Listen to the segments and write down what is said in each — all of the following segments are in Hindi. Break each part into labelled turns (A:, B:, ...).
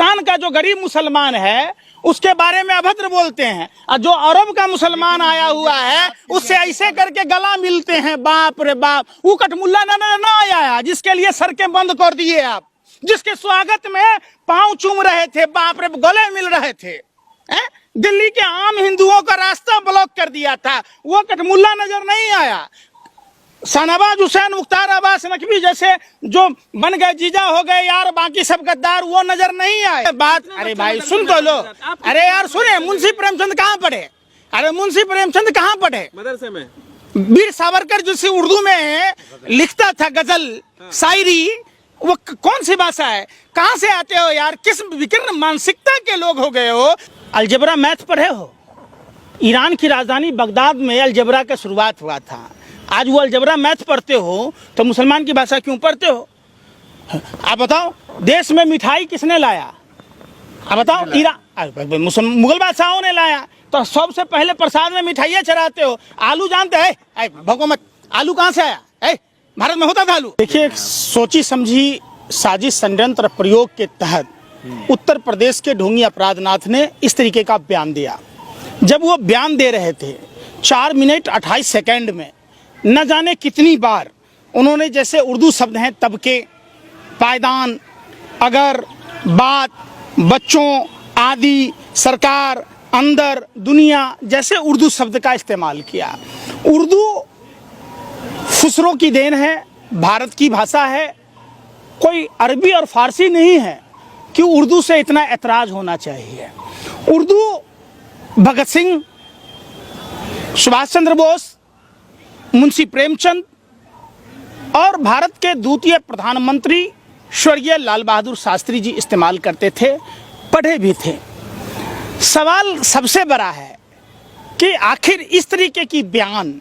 A: पाकिस्तान का जो गरीब मुसलमान है उसके बारे में अभद्र बोलते हैं, और जो अरब का मुसलमान आया हुआ है उससे ऐसे करके गला मिलते हैं। बाप रे बाप, वो कटमुल्ला ना आया जिसके लिए सड़कें बंद कर दिए आप, जिसके स्वागत में पांव चूम रहे थे, बाप रे गले मिल रहे थे। दिल्ली के आम हिंदुओं का रास्ता ब्लॉक कर दिया था, वो कटमुल्ला नजर नहीं आया। शाहनवाज हुसैन, मुख्तार अब्बास नकवी जैसे जो बन गए जीजा हो गए यार, बाकी सब गद्दार, वो नजर नहीं आए। बात, अरे भाई सुन तो लो, अरे यार सुने, मुंशी प्रेमचंद कहाँ पढ़े? अरे मुंशी प्रेमचंद कहाँ पढ़े?
B: मदरसे में।
A: वीर सावरकर जिसे उर्दू में लिखता था गजल शायरी, वो कौन सी भाषा है? कहाँ से आते हो यार? किस विकीर्ण मानसिकता के लोग हो गए हो? अलजबरा मैथ पढ़े हो? ईरान की राजधानी बगदाद में अलजबरा का शुरुआत हुआ था। आज वो अलजबरा मैथ पढ़ते हो तो मुसलमान की भाषा क्यों पढ़ते हो? आप बताओ, देश में मिठाई किसने लाया? आप बताओ, ईरान मुगल बादशाहों ने लाया, तो सबसे पहले प्रसाद में मिठाइयाँ चढ़ाते हो। आलू जानते हैं? भगो मत, आलू कहाँ से आया? भारत में होता था आलू? देखिए, सोची समझी साजिश षड्यंत्र प्रयोग के तहत उत्तर प्रदेश के ढोंगी अपराधनाथ ने इस तरीके का बयान दिया। जब वो बयान दे रहे थे 4 मिनट 28 सेकंड में न जाने कितनी बार उन्होंने, जैसे उर्दू शब्द हैं तबके, पायदान, अगर, बात, बच्चों, आदि, सरकार, अंदर, दुनिया जैसे उर्दू शब्द का इस्तेमाल किया। उर्दू फुसरों की देन है, भारत की भाषा है, कोई अरबी और फारसी नहीं है कि उर्दू से इतना ऐतराज होना चाहिए। उर्दू भगत सिंह, सुभाष चंद्र बोस, मुंशी प्रेमचंद और भारत के द्वितीय प्रधानमंत्री स्वर्गीय लाल बहादुर शास्त्री जी इस्तेमाल करते थे, पढ़े भी थे। सवाल सबसे बड़ा है कि आखिर इस तरीके की बयान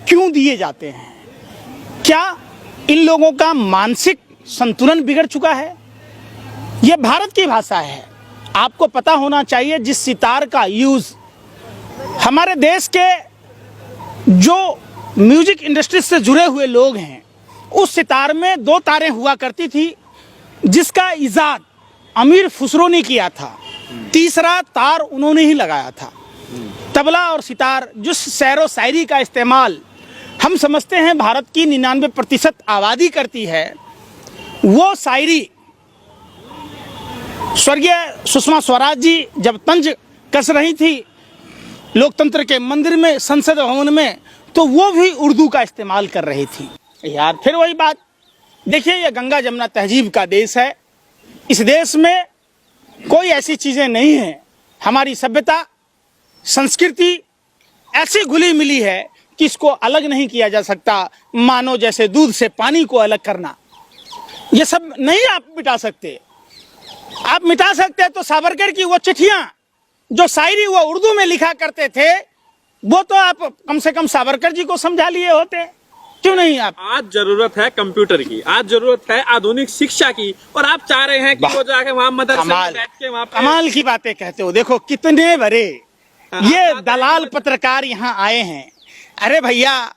A: क्यों दिए जाते हैं? क्या इन लोगों का मानसिक संतुलन बिगड़ चुका है? यह भारत की भाषा है, आपको पता होना चाहिए। जिस सितार का यूज हमारे देश के जो म्यूजिक इंडस्ट्री से जुड़े हुए लोग हैं, उस सितार में 2 तारें हुआ करती थी, जिसका इजाद अमीर खुसरो ने किया था। तीसरा तार उन्होंने ही लगाया था। तबला और सितार, जिस शेरो शायरी का इस्तेमाल हम समझते हैं भारत की 99% आबादी करती है, वो शायरी स्वर्गीय सुषमा स्वराज जी जब तंज कस रही थी लोकतंत्र के मंदिर में, संसद भवन में, तो वो भी उर्दू का इस्तेमाल कर रही थी। यार फिर वही बात, देखिए ये गंगा जमुना तहजीब का देश है। इस देश में कोई ऐसी चीज़ें नहीं हैं। हमारी सभ्यता, संस्कृति ऐसी घुली मिली है कि इसको अलग नहीं किया जा सकता। मानो जैसे दूध से पानी को अलग करना, ये सब नहीं आप मिटा सकते। आप मिटा सकते हैं तो सावरकर की वो चिट्ठियां, जो शायरी वो उर्दू में लिखा करते थे, वो तो आप कम से कम सावरकर जी को समझा लिए होते। क्यों नहीं आप?
B: आज जरूरत है कंप्यूटर की, आज जरूरत है आधुनिक शिक्षा की, और आप चाह रहे हैं कि वो जाके वहाँ मदरसे में बैठ के वहाँ
A: कमाल की बातें कहते हो। देखो कितने बड़े ये दलाल पत्रकार यहाँ आए हैं। अरे भैया,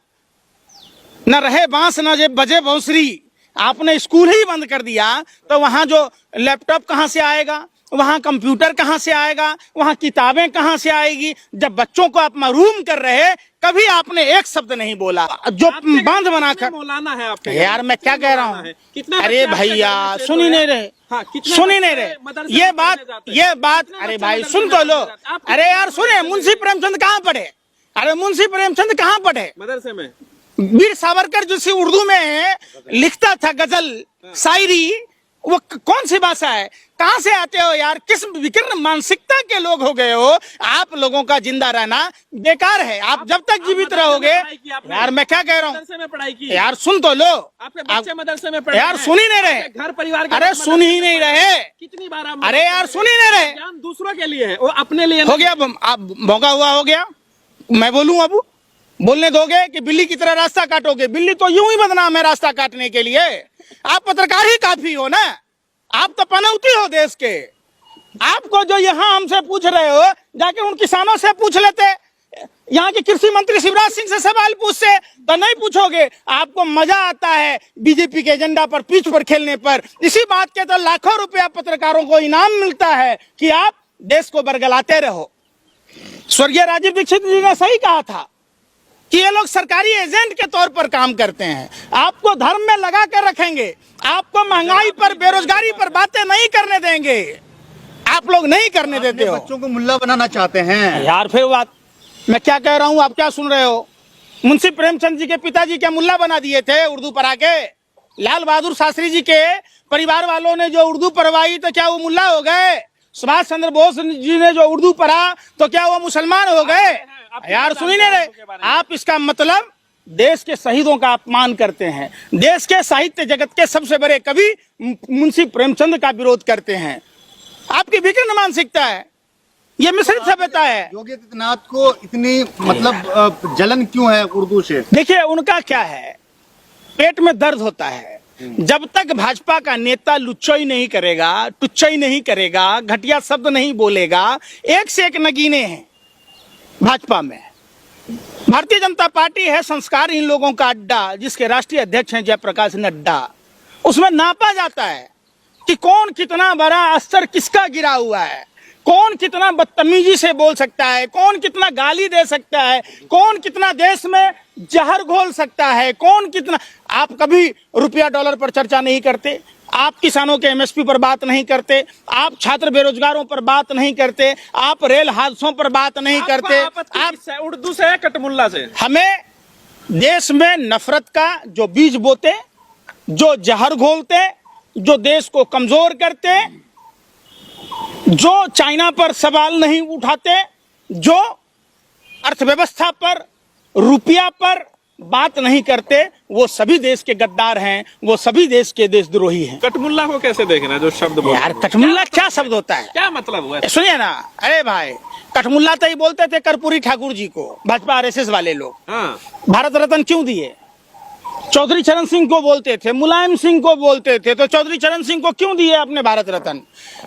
A: न रहे बांस न बजे बांसुरी, आपने स्कूल ही बंद कर दिया तो वहाँ जो लैपटॉप कहाँ से आएगा, वहाँ कंप्यूटर कहाँ से आएगा, वहाँ किताबें कहाँ से आएगी? जब बच्चों को आप महरूम कर रहे, कभी आपने एक शब्द नहीं बोला। जो बांध बनाकर
B: मौलाना है आपके,
A: यार मैं क्या कह रहा हूँ? अरे भैया सुन ही नहीं रहे, सुन ही नहीं रहे। ये बात अरे भाई सुन तो लो। अरे यार सुने, मुंशी प्रेमचंद कहाँ पढ़े? अरे मुंशी प्रेमचंद कहाँ पढ़े?
B: मदरसे में।
A: वीर सावरकर जिसे उर्दू में लिखता था गजल शायरी, वो कौन सी भाषा है? कहाँ से आते हो यार? किस विकीर्ण मानसिकता के लोग हो गए हो? आप लोगों का जिंदा रहना बेकार है। आप जब तक जीवित रहोगे, यार मैं क्या कह रहा हूँ, यार सुन तो लो।
B: आपके बच्चे मदरसे में पढ़े,
A: यार सुन ही नहीं रहे,
B: घर परिवार,
A: अरे सुन ही नहीं रहे।
B: कितनी बार आप,
A: अरे यार सुन ही नहीं रहे।
B: दूसरों के लिए है, वो अपने लिए
A: हो गया। आप भौंका हुआ हो गया। मैं बोलूँ अब? बोलने दोगे कि बिल्ली की तरह रास्ता काटोगे? बिल्ली तो यूं ही बदनाम है रास्ता काटने के लिए। आप पत्रकार ही काफी हो ना, आप तो पनौती हो देश के। आपको जो यहाँ हमसे पूछ रहे हो, जाके उन किसानों से पूछ लेते यहाँ के कृषि मंत्री शिवराज सिंह से सवाल पूछते तो नहीं पूछोगे। आपको मजा आता है बीजेपी के एजेंडा पर, पिच पर खेलने पर। इसी बात के तो लाखों रुपया पत्रकारों को इनाम मिलता है कि आप देश को बरगलाते रहो। स्वर्गीय राजीव दीक्षित जी ने सही कहा था कि ये लोग सरकारी एजेंट के तौर पर काम करते हैं, आपको धर्म में लगा कर रखेंगे, आपको महंगाई पर, बेरोजगारी पर बातें नहीं करने देंगे। आप लोग नहीं करने देते हो।
C: बच्चों को मुल्ला बनाना चाहते हैं
A: यार फिर बात मैं क्या कह रहा हूं, आप क्या सुन रहे हो? मुंशी प्रेमचंद जी के पिताजी क्या मुल्ला बना दिए थे उर्दू पढ़ा के? लाल बहादुर शास्त्री जी के परिवार वालों ने जो उर्दू पढ़वाई तो क्या वो मुल्ला हो गए? सुभाष चंद्र बोस जी ने जो उर्दू पढ़ा तो क्या वो मुसलमान हो गए? यार सुनी नहीं रहे आप। इसका मतलब देश के शहीदों का अपमान करते हैं, देश के साहित्य जगत के सबसे बड़े कवि मुंशी प्रेमचंद का विरोध करते हैं। आपकी विकृत मानसिकता है, ये मिश्रित सभ्यता है।
C: योगी आदित्यनाथ को इतनी मतलब जलन क्यों है उर्दू से?
A: देखिए उनका क्या है, पेट में दर्द होता है। जब तक भाजपा का नेता लुच्चाई नहीं करेगा, टुच्चाई नहीं करेगा, घटिया शब्द नहीं बोलेगा, एक से एक नगीने हैं भाजपा में। भारतीय जनता पार्टी है संस्कारहीन लोगों का अड्डा, जिसके राष्ट्रीय अध्यक्ष हैं जयप्रकाश नड्डा। उसमें नापा जाता है कि कौन कितना बड़ा स्तर किसका गिरा हुआ है, कौन कितना बदतमीजी से बोल सकता है, कौन कितना गाली दे सकता है, कौन कितना देश में जहर घोल सकता है, कौन कितना। आप कभी रुपया डॉलर पर चर्चा नहीं करते, आप किसानों के एमएसपी पर बात नहीं करते, आप छात्र बेरोजगारों पर बात नहीं करते, आप रेल हादसों पर बात नहीं करते। आप
B: उर्दू से, कटमुल्ला से
A: हमें देश में नफरत का जो बीज बोते, जो जहर घोलते, जो देश को कमजोर करते, जो चाइना पर सवाल नहीं उठाते, जो अर्थव्यवस्था पर, रुपया पर बात नहीं करते, वो सभी देश के गद्दार हैं, वो सभी देश के देशद्रोही हैं।
B: कटमुल्ला को कैसे देखना है जो शब्द बोल?
A: यार कटमुल्ला क्या शब्द होता है?
B: क्या मतलब हुआ?
A: सुनिए ना, अरे भाई कटमुल्ला तो ही बोलते थे कर्पूरी ठाकुर जी को, भाजपा आरएसएस वाले लोग।
B: हाँ।
A: भारत रत्न क्यों दिए? चौधरी चरण सिंह को बोलते थे, मुलायम सिंह को बोलते थे, तो चौधरी चरण सिंह को क्यों दिए अपने भारत रत्न?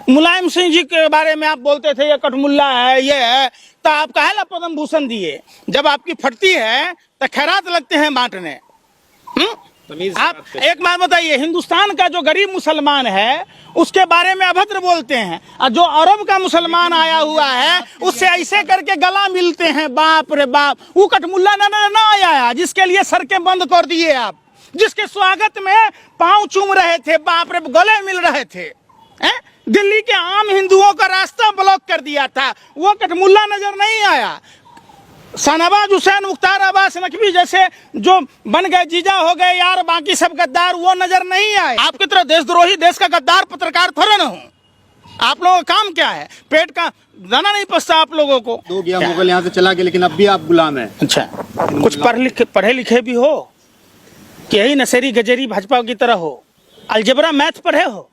A: मुलायम सिंह जी के बारे में आप बोलते थे ये कटमुल्ला है, ये है, तो आप काहे ला पद्म भूषण दिए? जब आपकी फटती है तो खैरात लगते हैं बांटने। आप एक बात बताइए, हिंदुस्तान का जो गरीब मुसलमान है उसके बारे में अभद्र बोलते हैं, और जो अरब का मुसलमान आया हुआ है उससे ऐसे करके गला मिलते हैं। बाप रे बाप, वो कटमुल्ला ना आया जिसके लिए सड़कें बंद कर दिए आप, जिसके स्वागत में पांव चूम रहे थे, बाप रे गले मिल रहे थे। दिल्ली के आम हिंदुओं का रास्ता ब्लॉक कर दिया था, वो कटमुल्ला नजर नहीं आया। शाहनवाज हुसैन, मुख्तार अब्बास नकवी जैसे जो बन गए, जीजा हो गए यार, बाकी सब गद्दार, वो नजर नहीं आए। आपकी तरह देशद्रोही, देश का गद्दार पत्रकार थोड़ा ना हूँ। आप लोगों का काम क्या है? पेट का दाना नहीं पचता आप लोगों को।
C: दो गया मुगल यहाँ से चला गया, लेकिन अब भी आप गुलाम हैं।
A: अच्छा, कुछ पढ़े लिखे भी हो कि यही नशेरी गजेरी भाजपा की तरह हो? अलजेब्रा मैथ पढ़े हो?